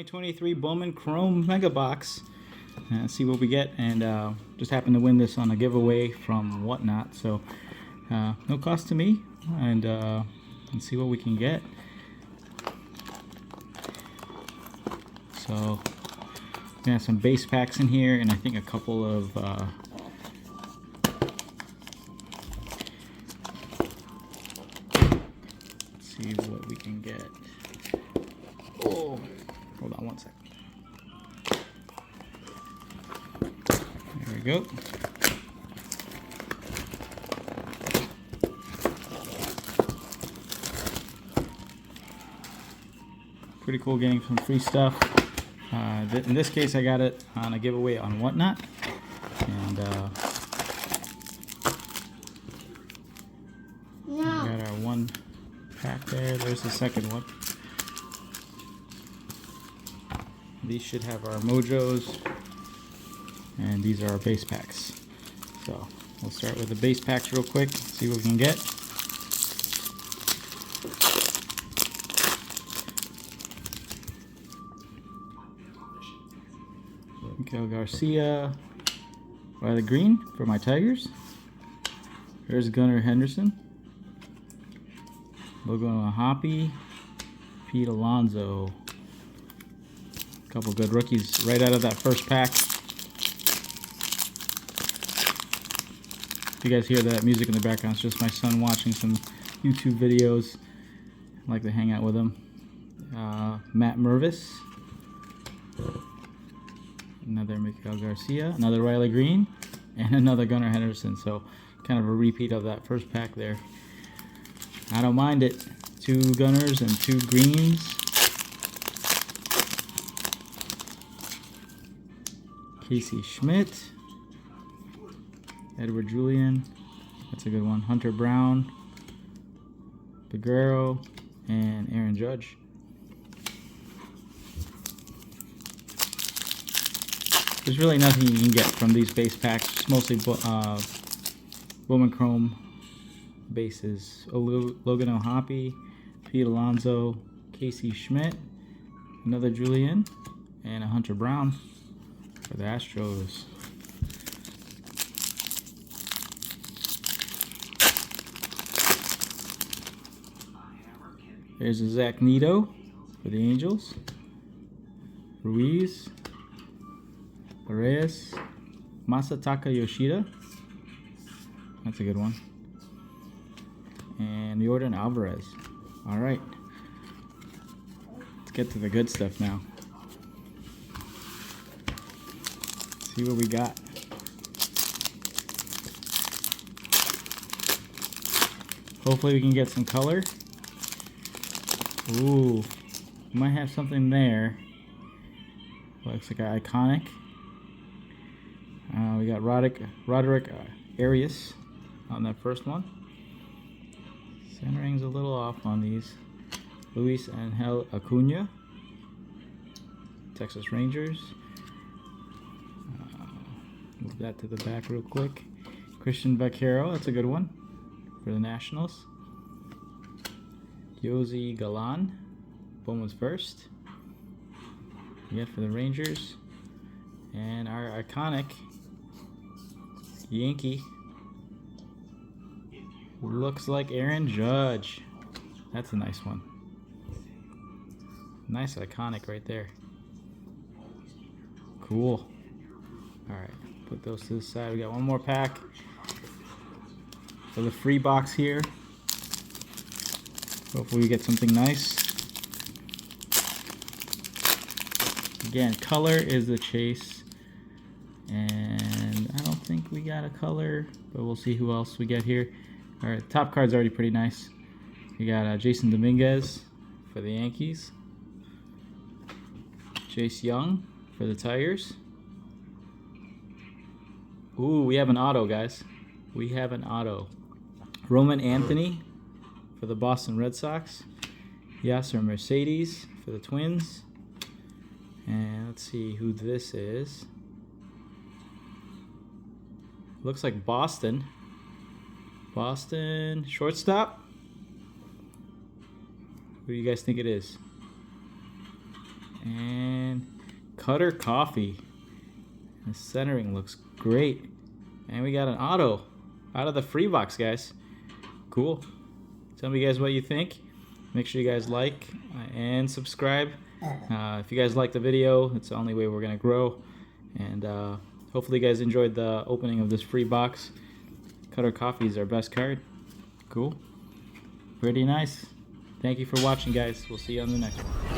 2023 Bowman Chrome Mega box. See what we get, and just happened to win this on a giveaway from Whatnot, so no cost to me, and let's see what we can get. So we have some base packs in here, and I think a couple of let's see what we can get. Oh, hold on one second. There we go. Pretty cool getting some free stuff. In this case, I got it on a giveaway on Whatnot, and we got our one pack there. There's the second one. These should have our mojos, and these are our base packs. So we'll start with the base packs real quick, see what we can get. Miguel Garcia, Riley Green for my Tigers. There's Gunnar Henderson. Logo Hoppy, Pete Alonso. Couple good rookies right out of that first pack. If you guys hear that music in the background, it's just my son watching some YouTube videos. I like to hang out with him. Matt Mervis. Another Miguel Garcia. Another Riley Green. And another Gunnar Henderson. So kind of a repeat of that first pack there. I don't mind it. 2 Gunners and 2 Greens. Casey Schmidt, Edward Julian, that's a good one. Hunter Brown, Peguero, and Aaron Judge. There's really nothing you can get from these base packs. It's mostly Bowman Chrome bases. Logan O'Hoppy, Pete Alonso, Casey Schmidt, another Julian, and a Hunter Brown for the Astros. There's a Zach Neto for the Angels. Ruiz, Reyes, Masataka Yoshida. That's a good one. And Jordan Alvarez. All right. Let's get to the good stuff now. See what we got. Hopefully we can get some color. Ooh, we might have something there. Looks like an iconic. We got Roderick Arias on that first one. Centering's a little off on these. Luis Angel Acuna, Texas Rangers. Move that to the back real quick. Christian Vaquero, that's a good one for the Nationals. Yosi Galan, Bowman's first. Yet for the Rangers. And our iconic Yankee looks like Aaron Judge. That's a nice one. Nice iconic right there. Cool. Alright, put those to the side. We got one more pack for the free box here. Hopefully we get something nice. Again, color is the chase. And I don't think we got a color, but we'll see who else we get here. Alright, top card's already pretty nice. We got Jason Dominguez for the Yankees. Jace Young for the Tigers. Ooh, we have an auto, guys. We have an auto. Roman Anthony for the Boston Red Sox. Yasser Mercedes for the Twins. And let's see who this is. Looks like Boston. Boston shortstop. Who do you guys think it is? And Cutter Coffee. The centering looks great. And we got an auto out of the free box, guys. Cool. Tell me guys what you think. Make sure you guys like and subscribe. If you guys like the video, it's the only way we're gonna grow. And hopefully you guys enjoyed the opening of this free box. Cutter Coffee is our best card. Cool. Pretty nice. Thank you for watching, guys. We'll see you on the next one.